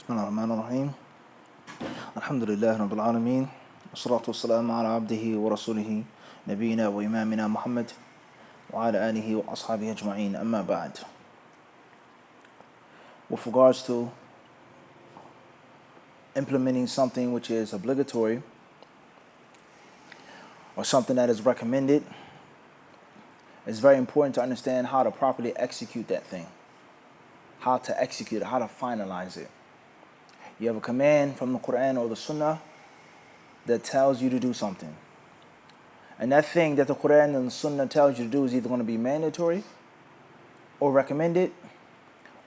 بسم الله الرحمن الرحيم الحمد لله رب العالمين والصلاة والسلام على عبده ورسوله نبينا وإمامنا محمد وعلى آله وأصحابه أجمعين أما بعد. With regards to implementing something which is obligatory or something that is recommended, it's very important to understand how to properly execute that thing, how to execute it, how to finalize it. You have a command from the Quran or the Sunnah that tells you to do something. And that thing that the Quran and the Sunnah tells you to do is either going to be mandatory or recommended,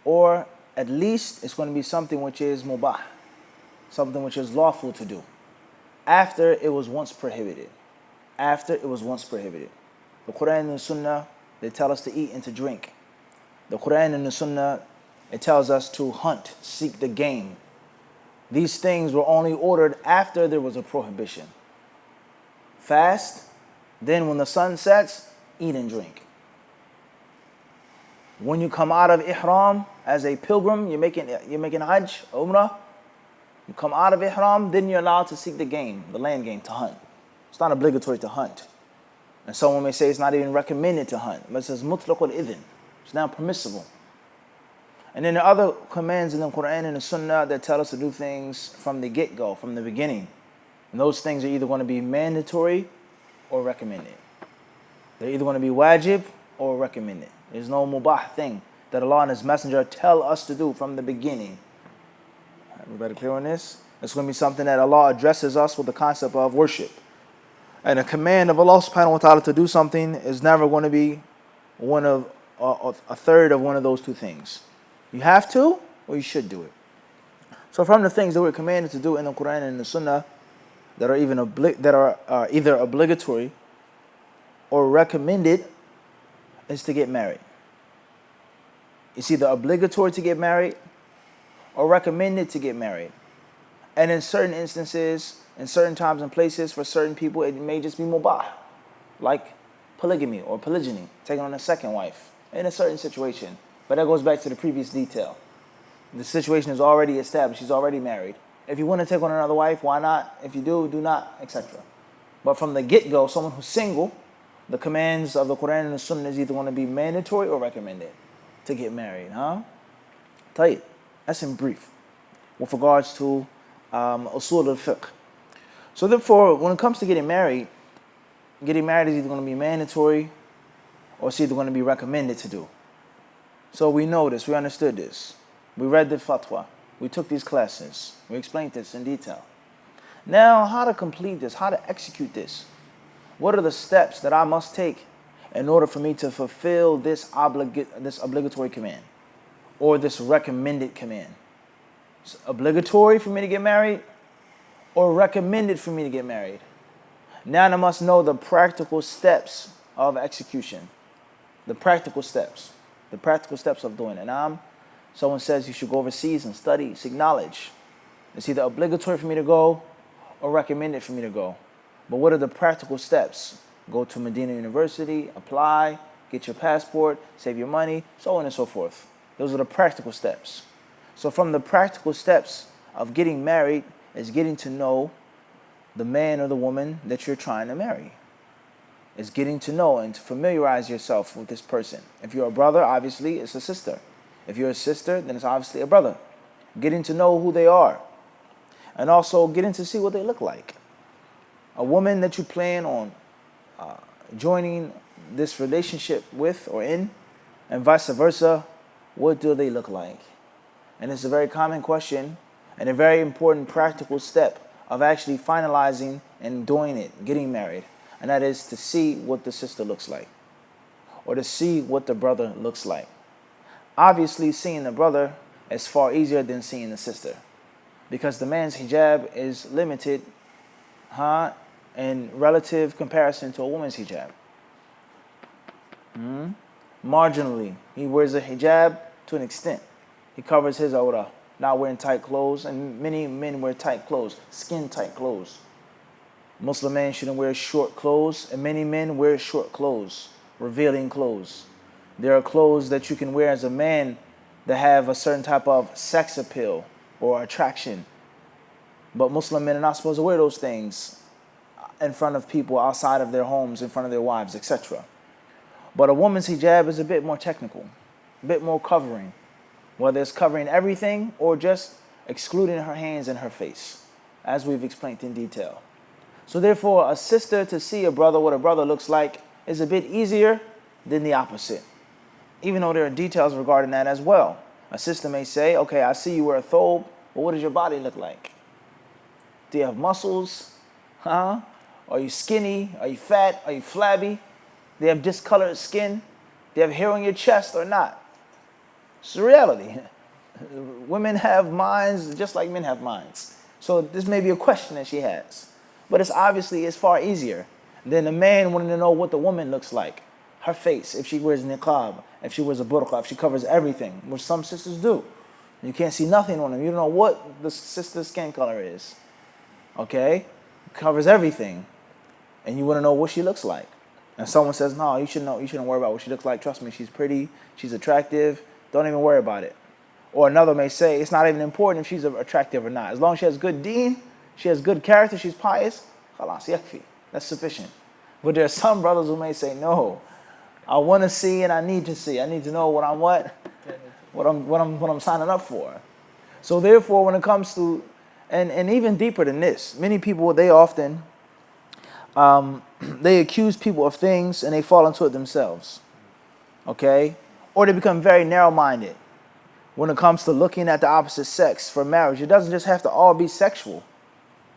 or at least it's going to be something which is mubah, something which is lawful to do, after it was once prohibited. After it was once prohibited. The Quran and the Sunnah, they tell us to eat and to drink. The Quran and the Sunnah, it tells us to hunt, seek the game. These things were only ordered after there was a prohibition. Fast, then when the sun sets, eat and drink. When you come out of ihram as a pilgrim, you're making hajj, umrah, you come out of ihram, then you're allowed to seek the game, the land game, to hunt. It's not obligatory to hunt. And someone may say it's not even recommended to hunt, but it says mutlaqul idhin. It's now permissible. And then there are other commands in the Quran and the Sunnah that tell us to do things from the get-go, from the beginning. And those things are either going to be mandatory or recommended. They're either going to be wajib or recommended. There's no mubah thing that Allah and His Messenger tell us to do from the beginning. Everybody clear on this? It's going to be something that Allah addresses us with the concept of worship. And a command of Allah subhanahu wa ta'ala to do something is never going to be one of a third of one of those two things. You have to, or you should do it. So from the things that we're commanded to do in the Quran and the Sunnah that are even either obligatory or recommended is to get married. It's either obligatory to get married or recommended to get married. And in certain instances, in certain times and places, for certain people, it may just be mubah, like polygamy or polygyny, taking on a second wife in a certain situation. But that goes back to the previous detail. The situation is already established. She's already married. If you want to take on another wife, why not? If you do not, etc. But from the get-go, someone who's single, the commands of the Quran and the Sunnah is either going to be mandatory or recommended to get married. Tayyib. That's in brief with regards to usul al-fiqh. So therefore, when it comes to getting married is either going to be mandatory or it's either going to be recommended to do. So we know this, we understood this. We read the fatwa. We took these classes. We explained this in detail. Now, how to complete this, how to execute this? What are the steps that I must take in order for me to fulfill this obligatory command or this recommended command? It's obligatory for me to get married or recommended for me to get married. Now I must know the practical steps of execution. The practical steps of doing it. Someone says you should go overseas and study, seek knowledge. It's either obligatory for me to go or recommended for me to go. But what are the practical steps? Go to Medina University, apply, get your passport, save your money, so on and so forth. Those are the practical steps. So from the practical steps of getting married is getting to know the man or the woman that you're trying to marry. Is getting to know and to familiarize yourself with this person. If you're a brother, obviously it's a sister. If you're a sister, then it's obviously a brother. Getting to know who they are. And also getting to see what they look like. A woman that you plan on joining this relationship with or in, and vice versa, what do they look like? And it's a very common question and a very important practical step of actually finalizing and doing it, getting married. And that is to see what the sister looks like, or to see what the brother looks like. Obviously, seeing the brother is far easier than seeing the sister, because the man's hijab is limited, in relative comparison to a woman's hijab. Marginally, he wears a hijab to an extent. He covers his awrah, not wearing tight clothes, and many men wear tight clothes, skin-tight clothes. Muslim men shouldn't wear short clothes, and many men wear short clothes, revealing clothes. There are clothes that you can wear as a man that have a certain type of sex appeal or attraction. But Muslim men are not supposed to wear those things in front of people outside of their homes, in front of their wives, etc. But a woman's hijab is a bit more technical, a bit more covering, whether it's covering everything or just excluding her hands and her face, as we've explained in detail. So therefore, a sister to see a brother, what a brother looks like, is a bit easier than the opposite, even though there are details regarding that as well. A sister may say, okay, I see you wear a thobe, but what does your body look like? Do you have muscles? Huh? Are you skinny? Are you fat? Are you flabby? Do you have discolored skin? Do you have hair on your chest or not? It's the reality. Women have minds just like men have minds. So this may be a question that she has. But it's far easier than a man wanting to know what the woman looks like. Her face, if she wears niqab, if she wears a burqa, if she covers everything, which some sisters do. You can't see nothing on them. You don't know what the sister's skin color is. Okay? Covers everything. And you want to know what she looks like. And someone says, no, you shouldn't worry about what she looks like. Trust me, she's pretty, she's attractive. Don't even worry about it. Or another may say, it's not even important if she's attractive or not. As long as she has good deen, she has good character, she's pious, khalas, yakfi. That's sufficient. But there are some brothers who may say, no, I want to see and I need to see. I need to know what I'm signing up for. So therefore, when it comes to, and even deeper than this, many people, they often, they accuse people of things and they fall into it themselves. Okay? Or they become very narrow-minded when it comes to looking at the opposite sex for marriage. It doesn't just have to all be sexual.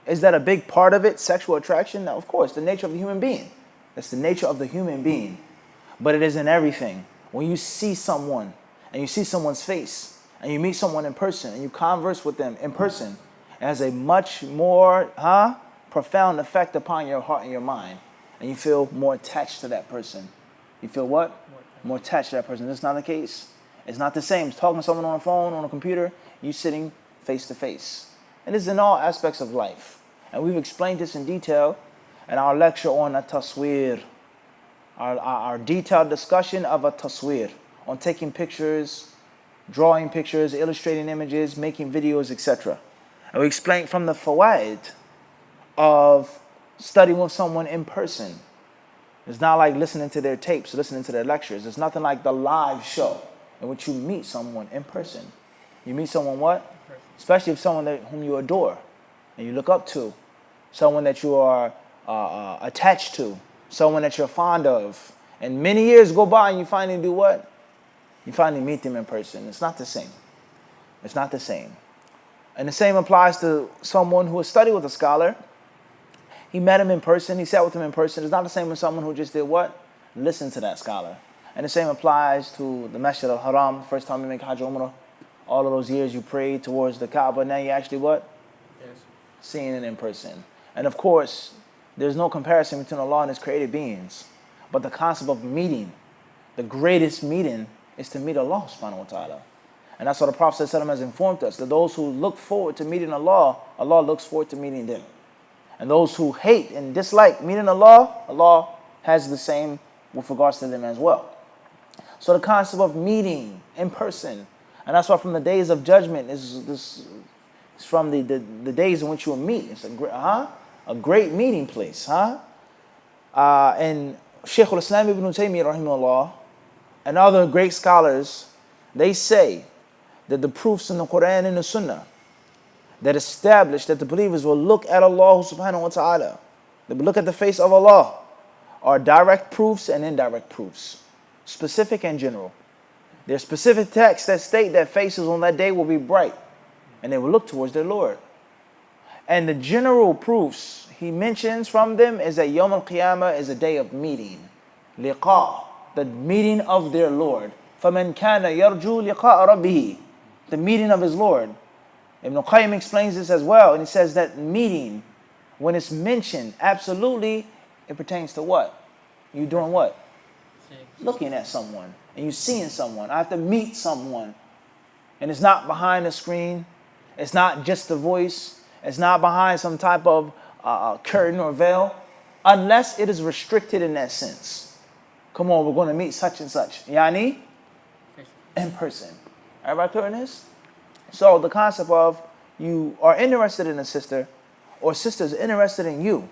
Is that a big part of it, sexual attraction? Now, of course, the nature of the human being. That's the nature of the human being. But it is in everything. When you see someone and you see someone's face and you meet someone in person and you converse with them in person, it has a much more profound effect upon your heart and your mind. And you feel more attached to that person. You feel what? More attached to that person. That's not the case. It's not the same. It's talking to someone on a phone, on a computer, you sitting face to face. And this is in all aspects of life. And we've explained this in detail in our lecture on at-taswir, our detailed discussion of at-taswir, on taking pictures, drawing pictures, illustrating images, making videos, etc. And we explained from the fawaid of studying with someone in person. It's not like listening to their tapes, listening to their lectures. It's nothing like the live show in which you meet someone in person. You meet someone what? Especially if someone whom you adore and you look up to, someone that you are attached to, someone that you're fond of. And many years go by and you finally do what? You finally meet them in person. It's not the same. It's not the same. And the same applies to someone who has studied with a scholar. He met him in person. He sat with him in person. It's not the same as someone who just did what? Listen to that scholar. And the same applies to the Masjid al-Haram. The first time you make Hajj Umrah, all of those years you prayed towards the Kaaba. Now you actually what? Yes. Seeing it in person. And of course, there's no comparison between Allah and His created beings. But the concept of meeting, the greatest meeting, is to meet Allah subhanahu wa ta'ala. And that's what the Prophet ﷺ has informed us, that those who look forward to meeting Allah, Allah looks forward to meeting them. And those who hate and dislike meeting Allah, Allah has the same with regards to them as well. So the concept of meeting in person, and that's why from the days of judgment, is from the days in which you will meet. It's a great meeting place. And Shaykh al-Islam ibn Taymiyyah rahimahullah and other great scholars, they say that the proofs in the Quran and the Sunnah that establish that the believers will look at Allah subhanahu wa ta'ala, they will look at the face of Allah, are direct proofs and indirect proofs, specific and general. There are specific texts that state that faces on that day will be bright and they will look towards their Lord. And the general proofs he mentions from them is that Yawm al-Qiyamah is a day of meeting, liqa, the meeting of their Lord. فَمَنْ كَانَ يَرْجُو لِقَاءَ رَبِّهِ, the meeting of his Lord. Ibn Qayyim explains this as well, and he says that meeting, when it's mentioned, absolutely, it pertains to what? You doing what? Looking at someone, and you seeing someone. I have to meet someone. And it's not behind a screen. It's not just the voice. It's not behind some type of curtain or veil, unless it is restricted in that sense. Come on, we're going to meet such and such. Yani? In person. Everybody clear on this? So the concept of you are interested in a sister, or a sister is interested in you,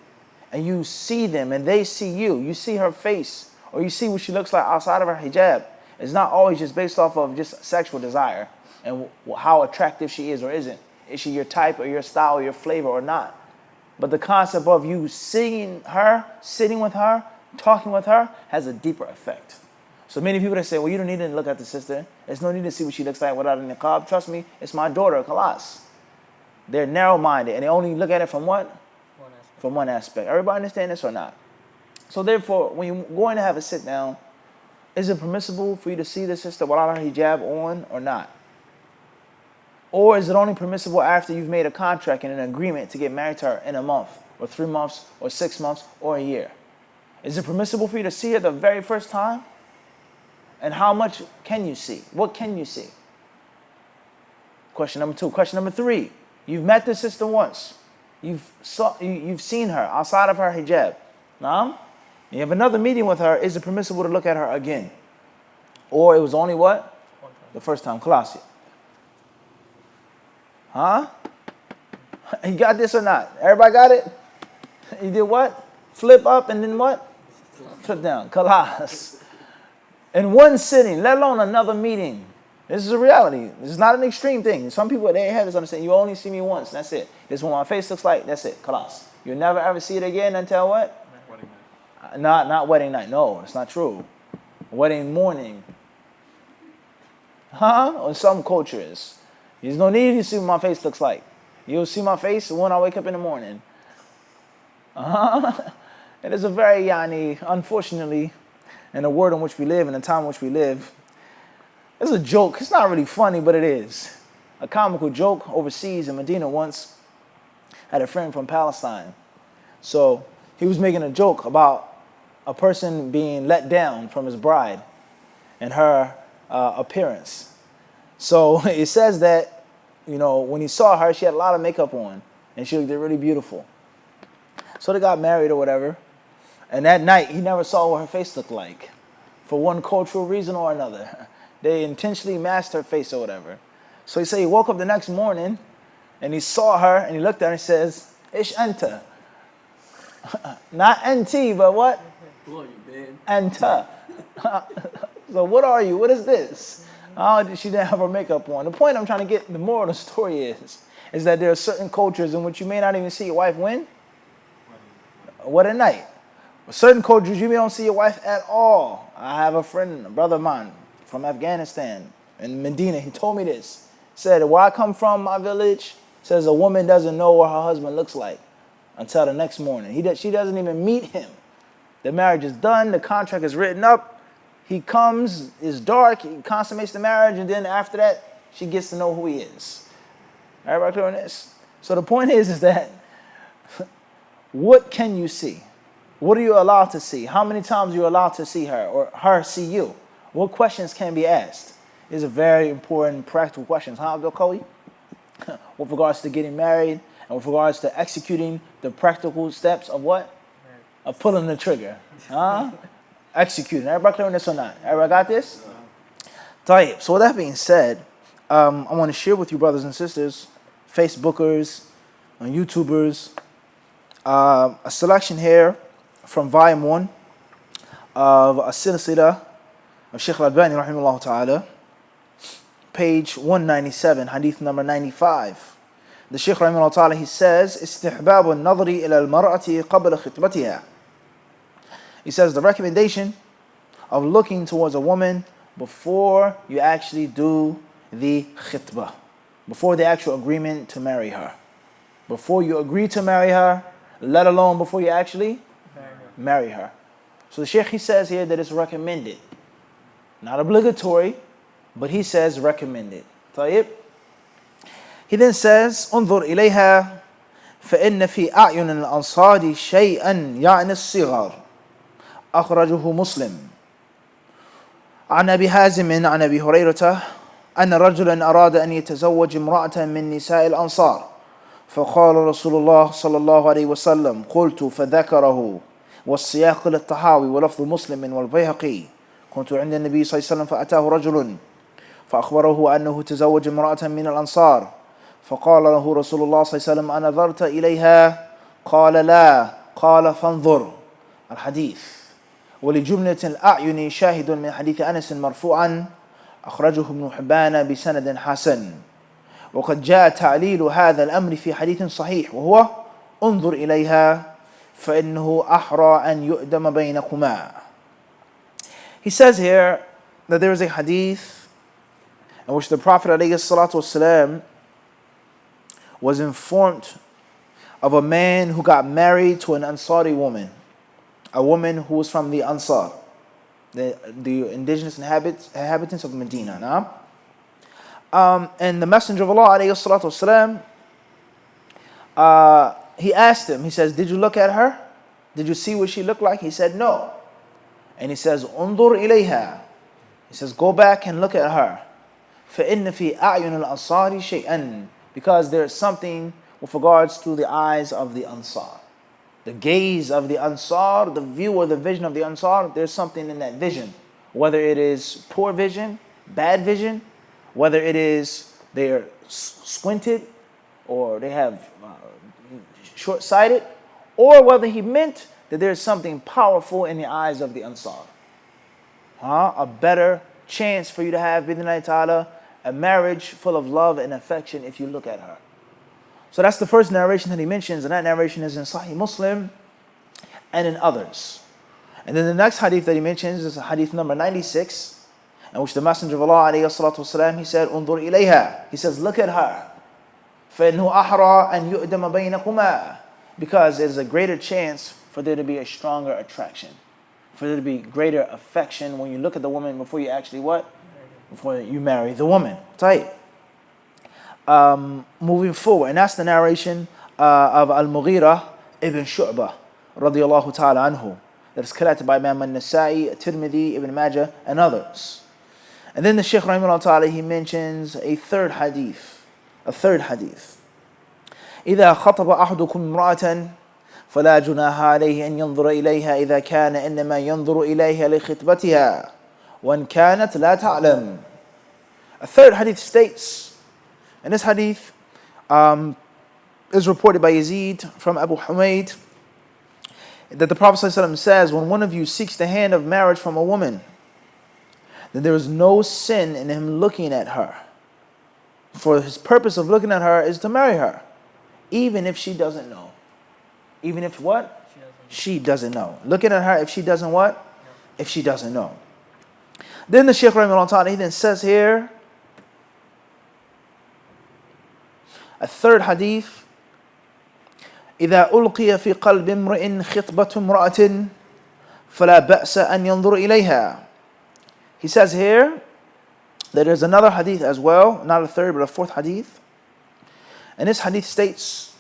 and you see them and they see you, you see her face, or you see what she looks like outside of her hijab, it's not always just based off of just sexual desire and how attractive she is or isn't. Is she your type or your style or your flavor or not? But the concept of you seeing her, sitting with her, talking with her, has a deeper effect. So many people that say, well, you don't need to look at the sister. There's no need to see what she looks like without a niqab. Trust me, it's my daughter, Khalas. They're narrow-minded, and they only look at it from what? From one aspect. Everybody understand this or not? So therefore, when you're going to have a sit-down, is it permissible for you to see the sister without her hijab on or not? Or is it only permissible after you've made a contract and an agreement to get married to her in a month, or 3 months, or 6 months, or a year? Is it permissible for you to see her the very first time? And how much can you see? What can you see? Question number 2. Question number 3. You've met the sister once. You've seen her outside of her hijab. Now, you have another meeting with her. Is it permissible to look at her again? Or it was only what? The first time. Khalas. Huh? You got this or not? Everybody got it? You did what? Flip up and then what? Flip down. Khalas. In one sitting, let alone another meeting. This is a reality. This is not an extreme thing. Some people, they have this understanding. You only see me once. That's it. This is what my face looks like. That's it. Khalas. You'll never ever see it again until what? Wedding night. Not wedding night. No, it's not true. Wedding morning. Huh? Or some cultures. There's no need to see what my face looks like. You'll see my face when I wake up in the morning. It is a very, unfortunately, in the world in which we live, in the time in which we live, it's a joke. It's not really funny, but it is. A comical joke overseas in Medina once. Had a friend from Palestine. So he was making a joke about a person being let down from his bride and her appearance. So it says that, when he saw her, she had a lot of makeup on and she looked really beautiful. So they got married or whatever. And that night, he never saw what her face looked like for one cultural reason or another. They intentionally masked her face or whatever. So he said he woke up the next morning and he saw her and he looked at her and says, Ish anta. Not NT, but what? Who are you, man? Anta. So what are you? What is this? Oh, she didn't have her makeup on. The point I'm trying to get, the moral of the story is that there are certain cultures in which you may not even see your wife when? What at night. Certain cultures, you don't see your wife at all. I have a friend, a brother of mine from Afghanistan in Medina. He told me this. He said, where I come from, my village, says a woman doesn't know what her husband looks like until the next morning. She doesn't even meet him. The marriage is done. The contract is written up. He comes, it's dark. He consummates the marriage. And then after that, she gets to know who he is. Everybody clear on this? So the point is that what can you see? What are you allowed to see? How many times are you allowed to see her or her see you? What questions can be asked? These are very important practical questions. Huh, Abdul Qawi? With regards to getting married and with regards to executing the practical steps of what? Of pulling the trigger. Huh? Executing. Everybody clear on this or not? Everybody got this? Tayyip. So with that being said, I want to share with you, brothers and sisters, Facebookers, and YouTubers, a selection here from volume 1 of a silsila of Shaykh al-Albani rahimahullah ta'ala, page 197, hadith number 95. The Shaykh rahimahullah ta'ala, he says, استحباب النظر إلى المرأة قبل خطبتها. He says the recommendation of looking towards a woman before you actually do the khitbah, before the actual agreement to marry her. Before you agree to marry her, let alone before you actually marry her. So the Shaykh, he says here that it's recommended. Not obligatory, but he says recommended. طيب. He then says, انظر إليها فإن في أعين الأنصار شيئا يعني الصغار. أخرجه مسلم. عن أبي حازم عن أبي هريرة أن رجلا أراد أن يتزوج امرأة من نساء الأنصار فقال رسول الله صلى الله عليه وسلم قلت فذكره والسياق للطحاوي ولفظ مسلم والبيهقي كنت عند النبي صلى الله عليه وسلم فأتاه رجل فأخبره أنه تزوج امرأة من الأنصار فقال له رسول الله صلى الله عليه وسلم أنظرت إليها قال لا قال فانظر الحديث. ولجملة الأعين شاهد من حديث أنس مرفوعا أخرجه ابن حبان بسند حسن. وقد جاء تعليل هذا الأمر في حديث صحيح وهو انظر إليها فإنه أحرى أن يؤدم بينكما. He says here that there is a hadith in which the Prophet ﷺ was informed of a man who got married to an Ansari woman, a woman who was from the Ansar, the indigenous inhabitants of Medina. And the Messenger of Allah ﷺ, he asked him, he says, did you look at her? Did you see what she looked like? He said, no. And he says, undur ilayha. He says, go back and look at her. فَإِنَّ فِي أَعْيُنِ الْأَنصَارِ شَيْئًا. Because there is something with regards to the eyes of the Ansar. The gaze of the Ansar, the view or the vision of the Ansar, there's something in that vision. Whether it is poor vision, bad vision, whether it is they're squinted or they have short-sighted, or whether he meant that there's something powerful in the eyes of the Ansar. A better chance for you to have, bidhnillahi ta'ala, a marriage full of love and affection if you look at her. So that's the first narration that he mentions, and that narration is in Sahih Muslim and in others. And then the next hadith that he mentions is hadith number 96, in which the Messenger of Allah ﷺ, he said, undur ilayha. He says, look at her. فَإِنْهُ أَحْرَى أَنْ يُؤْدَمَ بَيْنَكُمَا. Because it is a greater chance for there to be a stronger attraction, for there to be greater affection when you look at the woman before you actually what? Before you marry the woman. Tight. Moving forward, and that's the narration of Al-Mughira ibn Shu'bah radiyallahu ta'ala anhu, that is collected by Imam An-Nasa'i, Tirmidhi, Ibn Majah, and others. And then the Shaykh rahimahullah ta'ala, he mentions a third hadith. إذا خطب أحدكم امرأة فلا جناح عليه أن ينظر إليها إذا كان إنما ينظر إليها لخطبتها وإن كانت لا تعلم. A third hadith states, and this hadith is reported by Yazid from Abu Humayd, that the Prophet ﷺ says, when one of you seeks the hand of marriage from a woman, then there is no sin in him looking at her. For his purpose of looking at her is to marry her, even if she doesn't know. Even if what? She doesn't know. Looking at her if she doesn't what? No. If she doesn't know. Then the Shaykh rahimahullah ta'ala, he then says here, a third hadith, إذا ألقي في قلب امرئ خطبة امرأة فلا بأس أن ينظر إليها. He says here that there's another hadith as well, not a third but a fourth hadith. And this hadith states,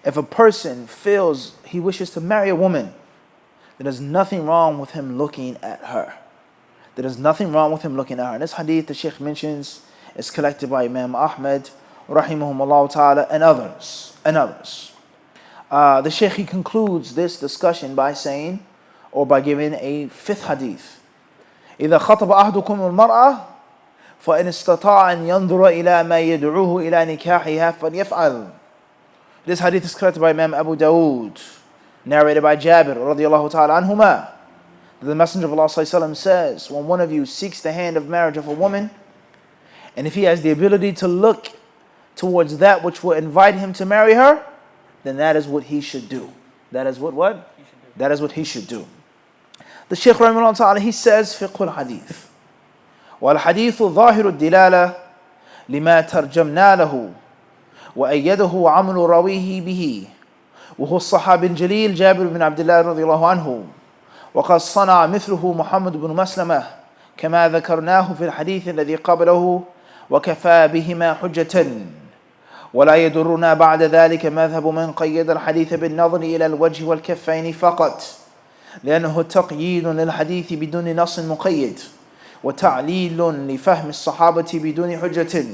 if a person feels he wishes to marry a woman, then there's nothing wrong with him looking at her. There is nothing wrong with him looking at her. And this hadith the Shaykh mentions is collected by Imam Ahmad rahimahumullah ta'ala and others. The Shaykh, he concludes this discussion by saying, or by giving a fifth hadith. إذا خطب أحدكم المرأة فإن استطاع أن ينظر إلى ما يدعوه إلى نكاحها فليفعل. This hadith is collected by Imam Abu Dawood, narrated by Jabir radiyallahu ta'ala anhuma. The Messenger of Allah sallallahu alaihi wasallam says, when one of you seeks the hand of marriage of a woman, and if he has the ability to look towards that which will invite him to marry her, then that is what he should do. That is what? That is what he should do. The Shaykh rahimahullah ta'ala, he says, fiqh al-hadith. والحديث ظاهر الدلالة لما ترجمنا له وأيده عمل رويه به وهو الصحابي الجليل جابر بن عبد الله رضي الله عنه وقد صنع مثله محمد بن مسلمة كما ذكرناه في الحديث الذي قبله وكفى بهما حجة ولا يدرنا بعد ذلك مذهب من قيد الحديث بالنظر إلى الوجه والكفين فقط لأنه تقييد للحديث بدون نص مقيد وتعليل لفهم الصحابة بدون حجة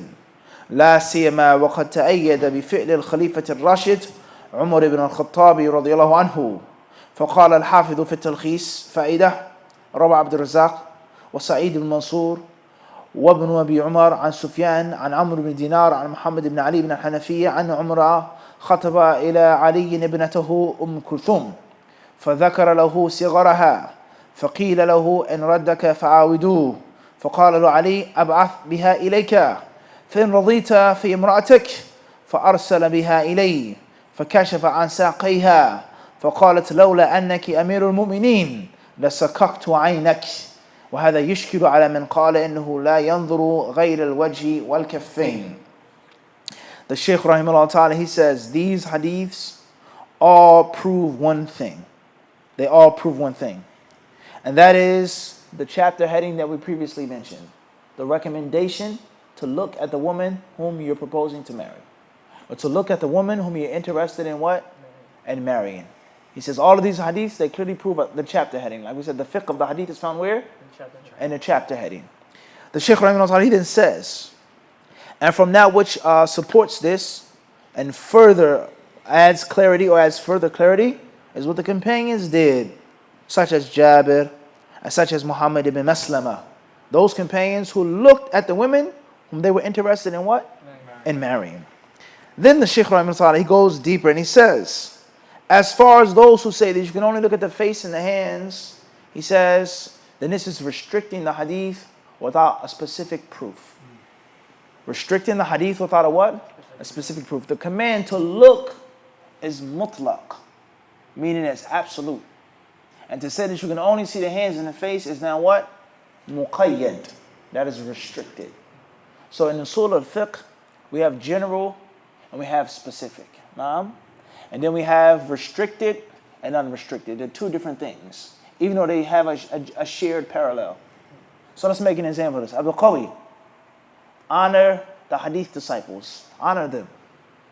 لا سيما وقد تأيد بفعل الخليفة الراشد عمر بن الخطاب رضي الله عنه. فقال الحافظ في التلخيص فائدة روى عبد الرزاق وسعيد بن منصور وابن أبي عمر عن سفيان عن عمرو بن دينار عن محمد بن علي بن الحنفية عن عمر خطب إلى علي ابنته أم كلثوم فذكر له صغرها فقيل له إن ردك فعاودوه فقال له علي أبعث بها إليك فإن رضيت في امرأتك فأرسل بها إلي فكشف عن ساقيها فقالت لولا أنك أمير المؤمنين لسككت عينك وهذا يشكل على من قال إنه لا ينظر غير الوجه والكفين. The Shaykh rahimahullah ta'ala, he says these hadiths all prove one thing. They all prove one thing. And that is the chapter heading that we previously mentioned. The recommendation to look at the woman whom you're proposing to marry. Or to look at the woman whom you're interested in what? And marrying. He says all of these hadiths, they clearly prove the chapter heading. Like we said, the fiqh of the hadith is found where? In the chapter heading. The Shaykh rahimahullah ta'ala, he then says, and from that which supports this and further adds clarity or adds further clarity is what the companions did, such as Jabir and such as Muhammad ibn Maslama. Those companions who looked at the women whom they were interested in what? In marrying. Then the Shaykh rahimahullah ta'ala, he goes deeper and he says, as far as those who say that you can only look at the face and the hands, he says, then this is restricting the hadith without a specific proof. Restricting the hadith without a what? A specific proof. The command to look is mutlaq, meaning it's absolute. And to say that you can only see the hands and the face is now what? Muqayyad. That is restricted. So in the usul al-fiqh, we have general and we have specific. Naam? And then we have restricted and unrestricted. They're two different things, even though they have a shared parallel. So let's make an example of this. Abu Qawi, honor the hadith disciples. Honor them.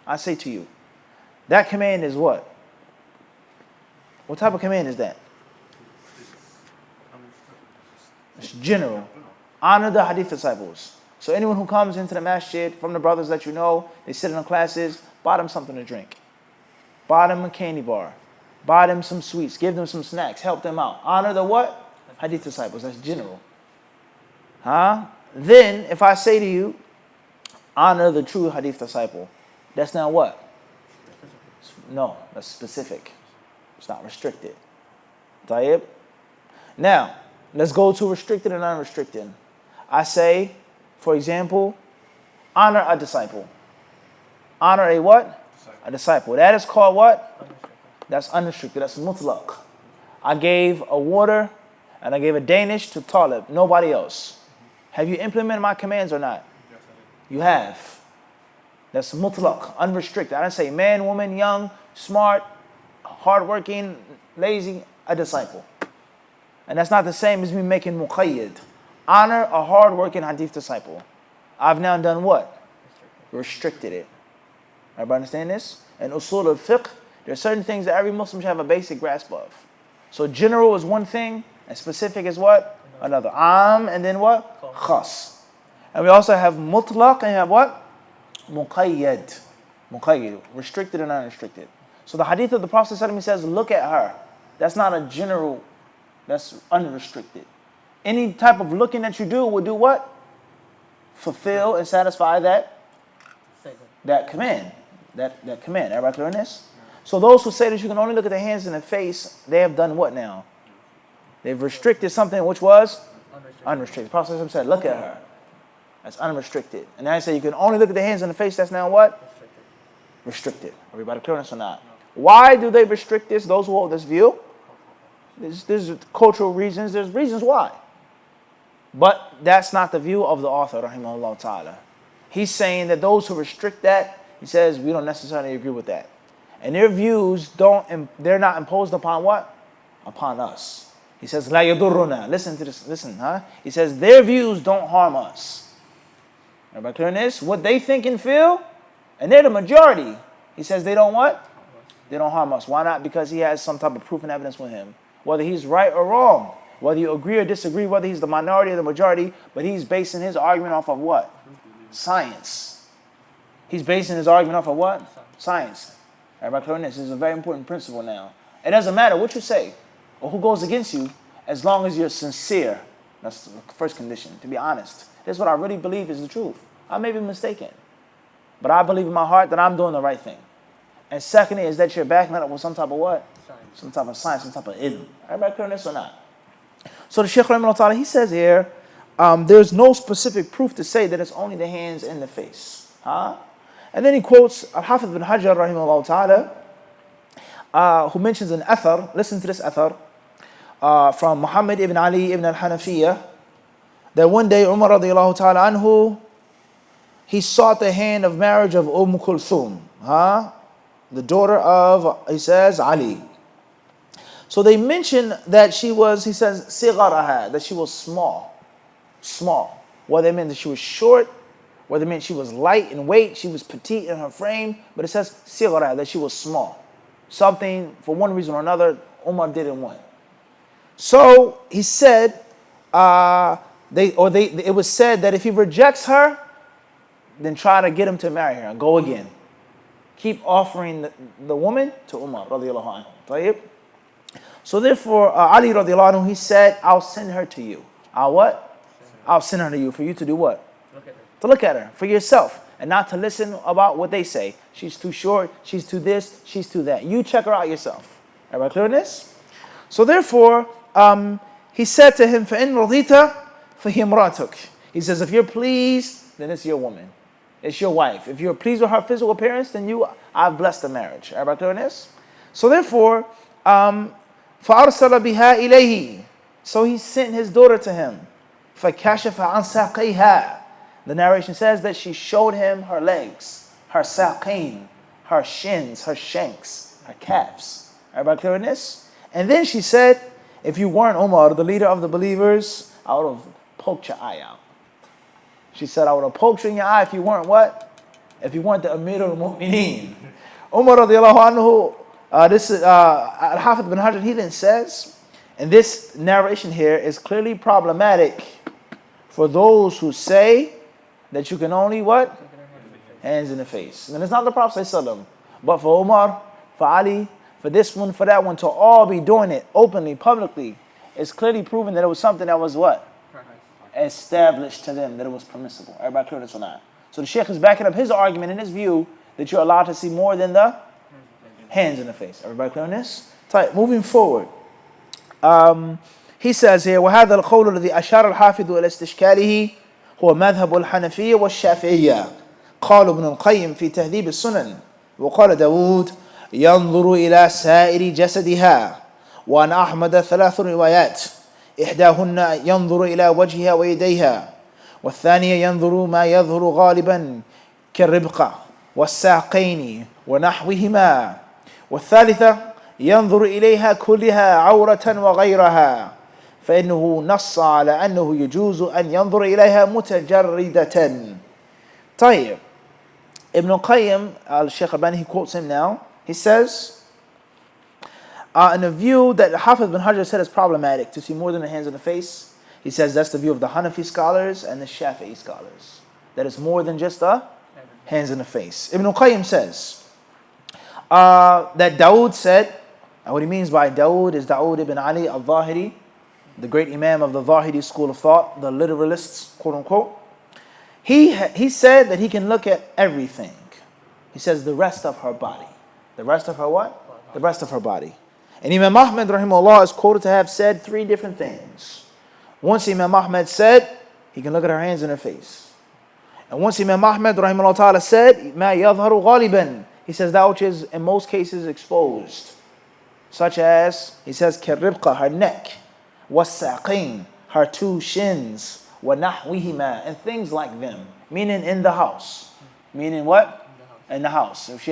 I say to you, that command is what? What type of command is that? It's general. Honor the hadith disciples. So anyone who comes into the masjid from the brothers that you know, they sit in the classes, buy them something to drink. Buy them a candy bar. Buy them some sweets. Give them some snacks. Help them out. Honor the what? Hadith disciples. That's general. Then, if I say to you, honor the true hadith disciple, that's now what? No, that's specific. It's not restricted. Tayyib? Now, let's go to restricted and unrestricted. I say, for example, honor a disciple. Honor a what? A disciple. That is called what? That's unrestricted. That's mutlaq. I gave a water and I gave a Danish to Talib. Nobody else. Have you implemented my commands or not? Yes, I did. You have. That's mutlaq, unrestricted. I didn't say man, woman, young, smart, hardworking, lazy, a disciple. And that's not the same as me making muqayyid. Honor a hardworking hadith disciple. I've now done what? Restricted it. Everybody understand this? In usul al-fiqh, there are certain things that every Muslim should have a basic grasp of. So general is one thing, and specific is what? Another. And then what? Khas. And we also have mutlaq and you have what? Muqayyad. Muqayyad. Restricted and unrestricted. So the hadith of the Prophet ﷺ says, look at her. That's not a general, that's unrestricted. Any type of looking that you do will do what? Fulfill and satisfy that command. That command. Everybody clear on this? So those who say that you can only look at the hands and the face, they have done what now? They've restricted something which was unrestricted. The Prophet ﷺ said, look at her. That's unrestricted. And then I say you can only look at the hands and the face, that's now what? Restricted. Everybody clear on this or not? Why do they restrict this? Those who hold this view? There's cultural reasons. There's reasons why. But that's not the view of the author, rahimahullah ta'ala. He's saying that those who restrict that, he says, we don't necessarily agree with that. And their views they're not imposed upon what? Upon us. He says, La yadurruna. Listen to this, He says, their views don't harm us. Everybody clear on this? What they think and feel, and they're the majority. He says they don't what? They don't harm us. Why not? Because he has some type of proof and evidence with him. Whether he's right or wrong, whether you agree or disagree, whether he's the minority or the majority, but he's basing his argument off of what? Science. He's basing his argument off of what? Science. Everybody clear on this? This is a very important principle now. It doesn't matter what you say or who goes against you, as long as you're sincere. That's the first condition, to be honest. This is what I really believe is the truth. I may be mistaken, but I believe in my heart that I'm doing the right thing. And secondly is that you're backing it up with some type of what? Science. Some type of science, some type of ilm. Everybody clear on this or not? So the Shaykh Rahimahullah Ta'ala, he says here, there's no specific proof to say that it's only the hands and the face. Huh? And then he quotes Al-Hafiz bin Hajar Rahimahullah Ta'ala, who mentions an athar. Listen to this athar from Muhammad ibn Ali ibn al-Hanafiyyah, that one day Umar radiallahu ta'ala anhu, he sought the hand of marriage of Kulthum, the daughter of, he says, Ali. So they mention that she was, he says, sigharaha, that she was small. Whether it meant that she was short, whether it meant she was light in weight, she was petite in her frame, but it says sigharaha, that she was small. Something, for one reason or another, Umar didn't want. So he said, it was said that if he rejects her, then try to get him to marry her and go again. Keep offering the woman to Umar radiallahu anhu. So therefore, Ali radiallahu anhu, he said, I'll send her to you. I'll what? I'll send her to you for you to do what? To look at her for yourself and not to listen about what they say. She's too short, she's too this, she's too that. You check her out yourself. Everybody clear on this? So therefore, he said to him, فَإِن رَضِيتَ فَهِيَ امْرَأَتُكَ. He says, if you're pleased, then it's your woman. It's your wife. If you're pleased with her physical appearance, then I've blessed the marriage. Everybody clear on this? So therefore, فَأَرْسَلَ بِهَا إِلَيْهِ. So he sent his daughter to him. فَكَشَفَ عَنْ سَاقَيْهَا. The narration says that she showed him her legs, her saqain, her shins, her shanks, her calves. Everybody clear on this? And then she said, if you weren't Umar, the leader of the believers, I would have poked your eye out. She said, I would have poked you in your eye if you weren't what? If you weren't the Amir al-Mu'mineen. Umar radiallahu anhu, this is Al-Hafiz bin Hajar, he then says, and this narration here is clearly problematic for those who say that you can only what? Hands in the face. And it's not the Prophet ﷺ, but for Umar, for Ali, for this one, for that one, to all be doing it openly, publicly, it's clearly proven that it was something that was what? Established to them, that it was permissible. Everybody clear this or not? So the Shaykh is backing up his argument in his view that you're allowed to see more than the hands in the face. Everybody clear on this? Tight. Moving forward. He says here, وهذا القول الذي أشار الحافظ إلى استشكاله هو مذهب الحنفية والشافعية. قال ابن القيم في تهذيب السنن وقال داود ينظر إلى سائر جسدها. وعن أحمد 3 روايات، إحداهن ينظر إلى وجهها ويديها، والثانية ينظر ما يظهر غالبا كالربقة والساقين ونحوهما، والثالثة ينظر إليها كلها عورة وغيرها، فإنه نص على أنه يجوز أن ينظر إليها متجردة. طيب, Ibn al-Qayyim, Shaykh Albani, he quotes him now. He says, in a view that Hafiz bin Hajar said is problematic to see more than the hands and the face, he says that's the view of the Hanafi scholars and the Shafi'i scholars. That it's more than just the hands and the face. Ibn al-Qayyim says that Dawood said, and what he means by Dawood is Dawood ibn Ali al-Zahiri, the great Imam of the Zahiri school of thought, the literalists, quote unquote. He said that he can look at everything. He says the rest of her body. The rest of her what? The rest of her body. And Imam Ahmad rahimahullah is quoted to have said 3 different things. Once Imam Ahmad said he can look at her hands and her face. And once Imam Ahmad rahimahullah ta'ala said مَا يَظْهَرُ غَالِبًا, he says that which is in most cases exposed. Such as, he says, كَالرِّبْقَ, her neck, وَالسَّاقِينَ, her 2 shins, وَنَحْوِهِمَا, and things like them. Meaning in the house. Meaning what? In the house. If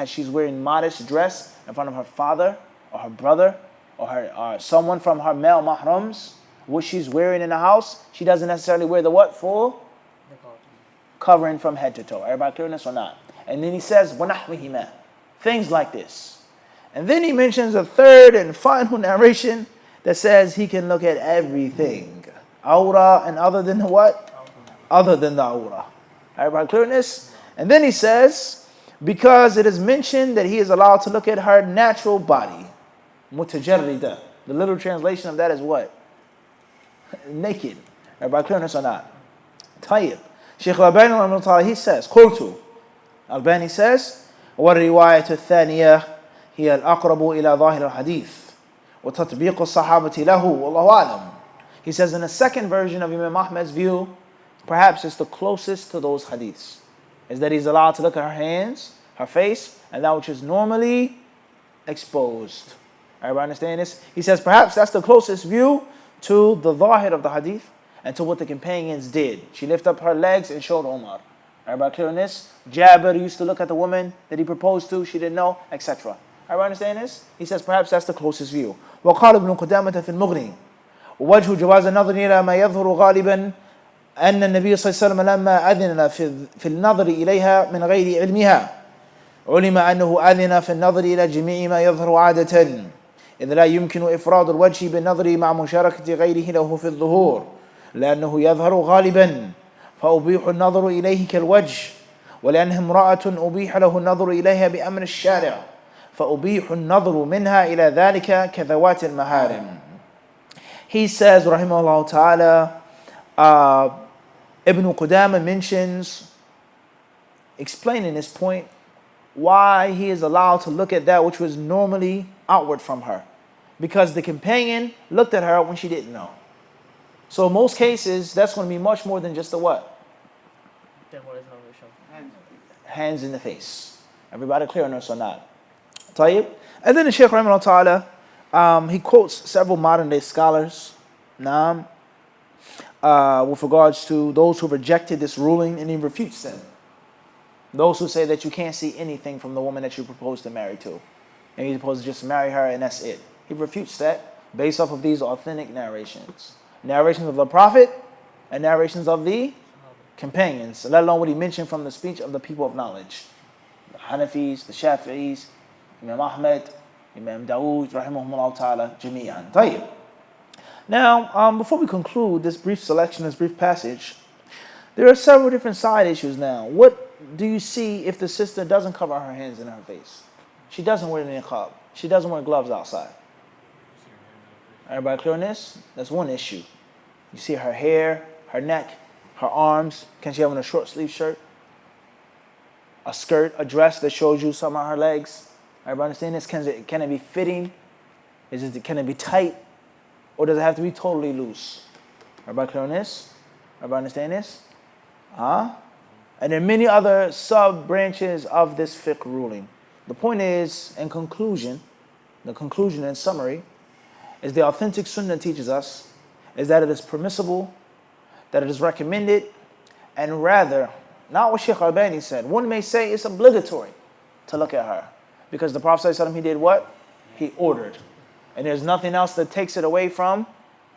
she's wearing modest dress in front of her father, or her brother, or someone from her male mahrams, what she's wearing in the house, she doesn't necessarily wear the what? Full covering from head to toe. Everybody clear on this or not? And then he says, وَنَحْوِهِمَا, things like this. And then he mentions a 3rd and final narration that says he can look at everything. Aura and other than the what? Other than the aura. Everybody clear on this? And then he says, because it is mentioned that he is allowed to look at her natural body. Mutajarrida. The literal translation of that is what? Naked. Everybody clear on this or not? طيب. Shaykh al-Albani رحمه الله he says, قلت. Albani says, والرواية الثانية هي الأقرب إلى ظاهر الحديث وتطبيق الصحابة له والله أعلم. He says in the second version of Imam Ahmad's view, perhaps it's the closest to those hadiths, is that he's allowed to look at her hands, her face, and that which is normally exposed. Everybody understand this? He says perhaps that's the closest view to the zahir of the hadith and to what the companions did. She lifted up her legs and showed Umar. Everybody clear on this? Jabir used to look at the woman that he proposed to, she didn't know, etc. Everybody understand this? He says perhaps that's the closest view. وقال ابن قدامة في المغني ووجه جواز النظر إلى ما يظهر غالبا أن النبي صلى الله عليه وسلم لما أذن في النظر إليها من غير علمها علم أنه أذن في النظر إلى جميع ما يظهر عادة إذ لا يمكن إفراد الوجه بالنظر مع مشاركة غيره له في الظهور لأنه يظهر غالبا فأبيح النظر إليه كالوجه ولأنها امرأة أبيح له النظر إليها بأمر الشارع فأبيح النظر منها إلى ذلك كذوات المحارم. He says, rahimahullah ta'ala, Ibn Qudama mentions, explaining this point, why he is allowed to look at that which was normally outward from her. Because the companion looked at her when she didn't know. So in most cases, that's going to be much more than just the what? Hands in the face. Everybody clear on this or not? طيب. And then the Shaykh rahimahullah ta'ala, he quotes several modern day scholars with regards to those who rejected this ruling, and he refutes them. Those who say that you can't see anything from the woman that you propose to marry to, and you're supposed to just marry her and that's it. He refutes that based off of these authentic narrations. Narrations of the Prophet and narrations of the companions, let alone what he mentioned from the speech of the people of knowledge. The Hanafis, the Shafi'is, Imam Ahmed, Imam Dawood, rahimahumullah ta'ala, jami'an. Tayyib. Now, before we conclude this brief selection, this brief passage, there are several different side issues now. What do you see if the sister doesn't cover her hands and her face? She doesn't wear the niqab. She doesn't wear gloves outside. Everybody clear on this? That's one issue. You see her hair, her neck, her arms. Can she have on a short sleeve shirt? A skirt, a dress that shows you some of her legs? Everybody understand this? Can it be fitting? Can it be tight? Or does it have to be totally loose? Everybody clear on this? Everybody understand this? And there are many other sub-branches of this fiqh ruling. The point is, in conclusion, the conclusion and summary, is the authentic sunnah teaches us, is that it is permissible, that it is recommended, and rather, not what Shaykh Albani said. One may say it's obligatory to look at her. Because the Prophet ﷺ, he did what? He ordered. And there's nothing else that takes it away from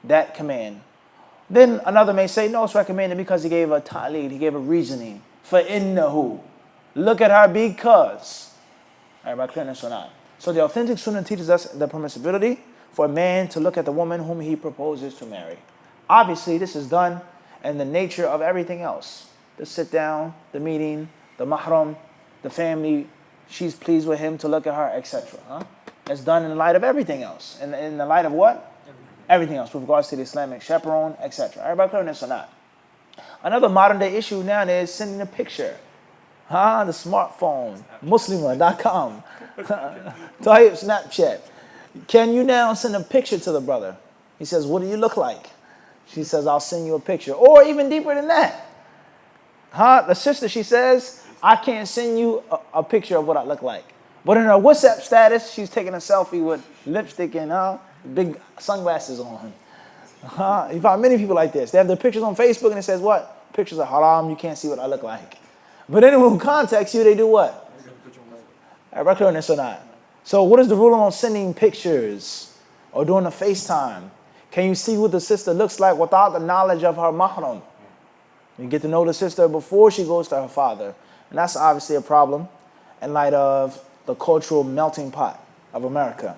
that command. Then another may say, no, it's recommended because he gave a ta'leed, he gave a reasoning. فَإِنَّهُ. Look at her because. Everybody clear this or not? So the authentic sunnah teaches us the permissibility for a man to look at the woman whom he proposes to marry. Obviously, this is done in the nature of everything else. The sit down, the meeting, the mahram, the family, she's pleased with him to look at her, etc. It's done in the light of everything else. In the light of what? Everything else with regards to the Islamic chaperone, etc. Everybody clear on this or not? Another modern day issue now is sending a picture. The smartphone, Muslima.com, Tayyip Snapchat. Can you now send a picture to the brother? He says, what do you look like? She says, I'll send you a picture. Or even deeper than that. The sister, she says, I can't send you a picture of what I look like. But in her WhatsApp status, she's taking a selfie with lipstick and big sunglasses on. You find many people like this. They have their pictures on Facebook and it says what? Pictures are haram, you can't see what I look like. But anyone who contacts you, they do what? Everybody clear on this or not? So what is the rule on sending pictures or doing a FaceTime? Can you see what the sister looks like without the knowledge of her mahram? You get to know the sister before she goes to her father. And that's obviously a problem in light of the cultural melting pot of America.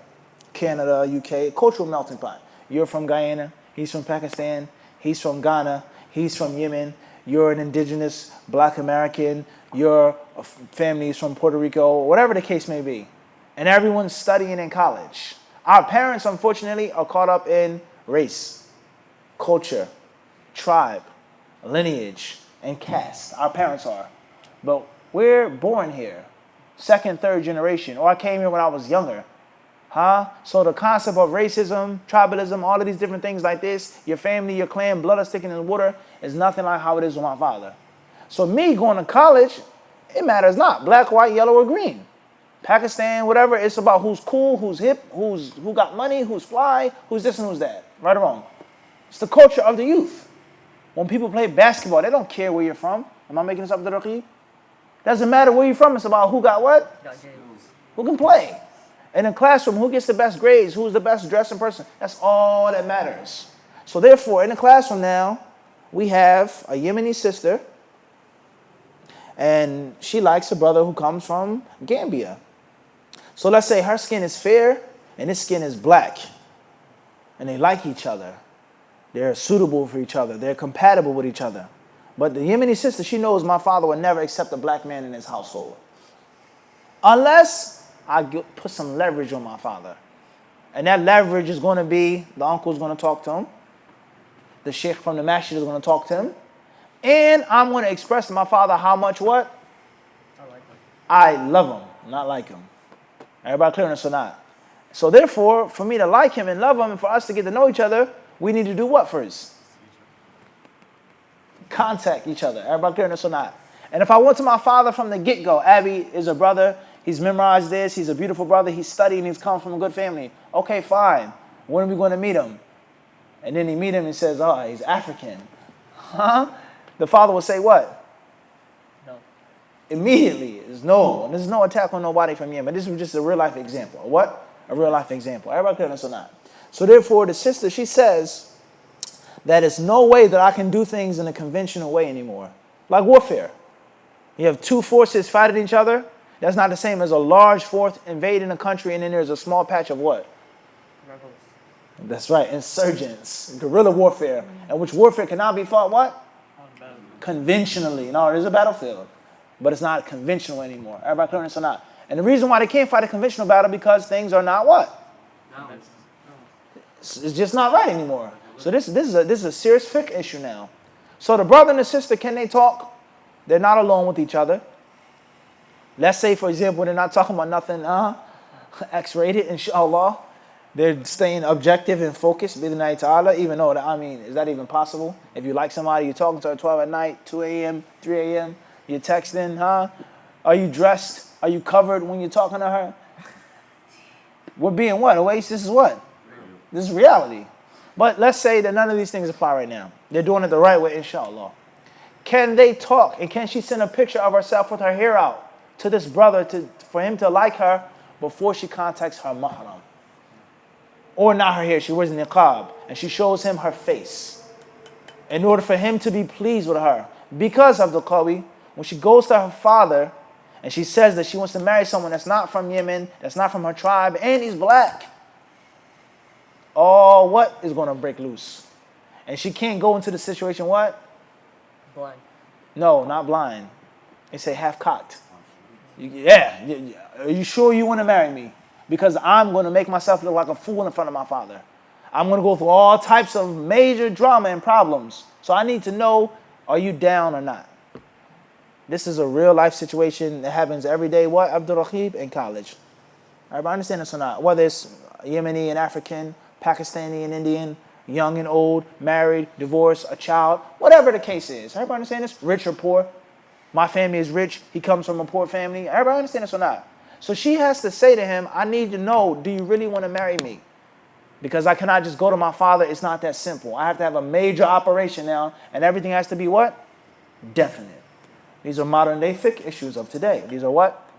Canada, UK, cultural melting pot. You're from Guyana, he's from Pakistan, he's from Ghana, he's from Yemen, you're an indigenous black American, your family is from Puerto Rico, whatever the case may be. And everyone's studying in college. Our parents, unfortunately, are caught up in race, culture, tribe, lineage and caste. Our parents are. But we're born here. Second, third generation. Or I came here when I was younger. So the concept of racism, tribalism, all of these different things like this, your family, your clan, blood are sticking in the water, is nothing like how it is with my father. So me going to college, it matters not. Black, white, yellow, or green. Pakistan, whatever. It's about who's cool, who's hip, who got money, who's fly, who's this and who's that. Right or wrong? It's the culture of the youth. When people play basketball, they don't care where you're from. Am I making this up, Raqib? Doesn't matter where you're from. It's about who got what? Who can play. In a classroom, who gets the best grades? Who's the best dressed in person? That's all that matters. So therefore, in the classroom now, we have a Yemeni sister, and she likes a brother who comes from Gambia. So let's say her skin is fair, and his skin is black, and they like each other. They're suitable for each other. They're compatible with each other. But the Yemeni sister, she knows my father would never accept a black man in his household. Unless I put some leverage on my father. And that leverage is going to be, the uncle's going to talk to him. The sheikh from the masjid is going to talk to him. And I'm going to express to my father how much what? I like him. I love him, not like him. Everybody clear on this or not? So therefore, for me to like him and love him and for us to get to know each other, we need to do what first? Contact each other. Everybody clear on this or not? And if I went to my father from the get-go, Abby is a brother, he's memorized this, he's a beautiful brother, he's studying, he's come from a good family. Okay, fine. When are we going to meet him? And then he meet him and says, oh, he's African. The father will say what? No. Immediately. There's no. And there's no attack on nobody from Yemen. This is just a real life example. What? A real life example. Everybody clear on this or not? So therefore, the sister, she says that there's no way that I can do things in a conventional way anymore. Like warfare. You have two forces fighting each other. That's not the same as a large force invading a country and then there's a small patch of what? Rebels. That's right, insurgents, guerrilla warfare. And which warfare cannot be fought what? Conventionally. No, it is a battlefield. But it's not conventional anymore. Everybody clear on this or not? And the reason why they can't fight a conventional battle because things are not what? No. It's just not right anymore. So this is a serious fiqh issue now. So the brother and the sister, can they talk? They're not alone with each other. Let's say, for example, they're not talking about nothing X-rated, inshallah. They're staying objective and focused, bidhnillahi ta'ala, even though, is that even possible? If you like somebody, you're talking to her 12 at night, 2 a.m., 3 a.m., you're texting, Are you dressed? Are you covered when you're talking to her? We're being what? Oasis is what? This is reality. But let's say that none of these things apply right now. They're doing it the right way, inshallah. Can they talk? And can she send a picture of herself with her hair out to this brother for him to like her before she contacts her mahram? Or not her hair, she wears a niqab. And she shows him her face. In order for him to be pleased with her. Because of the qawi, when she goes to her father and she says that she wants to marry someone that's not from Yemen, that's not from her tribe, and he's black, what is going to break loose? And she can't go into the situation what? Blind. No, not blind. They say half cocked. Yeah. Are you sure you want to marry me? Because I'm going to make myself look like a fool in front of my father. I'm going to go through all types of major drama and problems. So I need to know, are you down or not? This is a real life situation that happens every day. What? Abdul Raqib in college. Everybody understand this or not? Whether it's Yemeni and African, Pakistani and Indian, young and old, married, divorced, a child, whatever the case is. Everybody understand this? Rich or poor? My family is rich. He comes from a poor family. Everybody understand this or not? So she has to say to him, I need to know, do you really want to marry me? Because I cannot just go to my father. It's not that simple. I have to have a major operation now, and everything has to be what? Definite. These are modern day fiqh issues of today. These are what?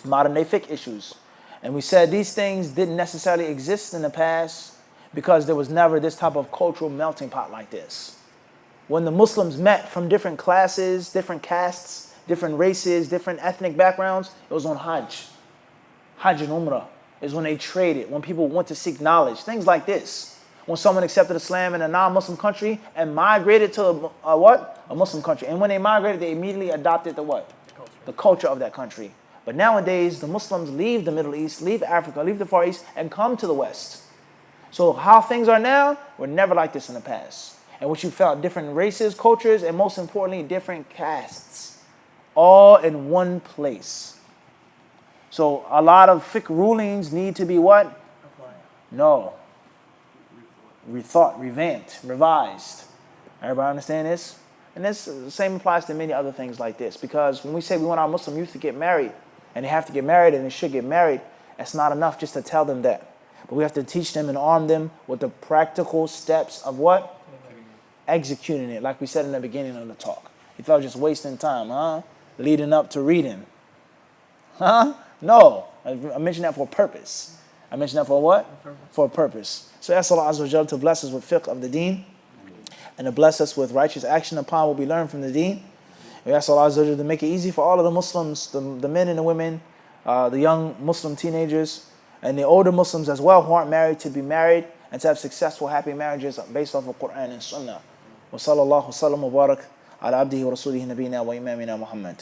Modern day fiqh issues. And we said these things didn't necessarily exist in the past because there was never this type of cultural melting pot like this. When the Muslims met from different classes, different castes, different races, different ethnic backgrounds, it was on Hajj. Hajj and Umrah is when they traded, when people went to seek knowledge, things like this. When someone accepted Islam in a non-Muslim country and migrated to a what? A Muslim country. And when they migrated, they immediately adopted the what? The culture of that country. But nowadays, the Muslims leave the Middle East, leave Africa, leave the Far East, and come to the West. So how things are now were never like this in the past. and what you felt, different races, cultures, and most importantly, different castes, all in one place. So a lot of fiqh rulings need to be what? Apply. No. Rethought, revamped, revised. Everybody understand this? And this the same applies to many other things like this. Because when we say we want our Muslim youth to get married, and they have to get married and they should get married, it's not enough just to tell them that. But we have to teach them and arm them with the practical steps of what? Executing it, like we said in the beginning of the talk. You thought just wasting time, huh? Leading up to reading. Huh? No. I mentioned that for a purpose. I mentioned that for what? For a purpose. So ask Allah Azza wa Jalla to bless us with fiqh of the deen and to bless us with righteous action upon what we learn from the deen. We ask Allah Azza wa Jalla to make it easy for all of the Muslims, the men and the women, the young Muslim teenagers, and the older Muslims as well who aren't married to be married and to have successful, happy marriages based off of Quran and Sunnah. Wa sallallahu wa sallam wa barak ala abdihi wa rasulihi nabina wa imamina Muhammad.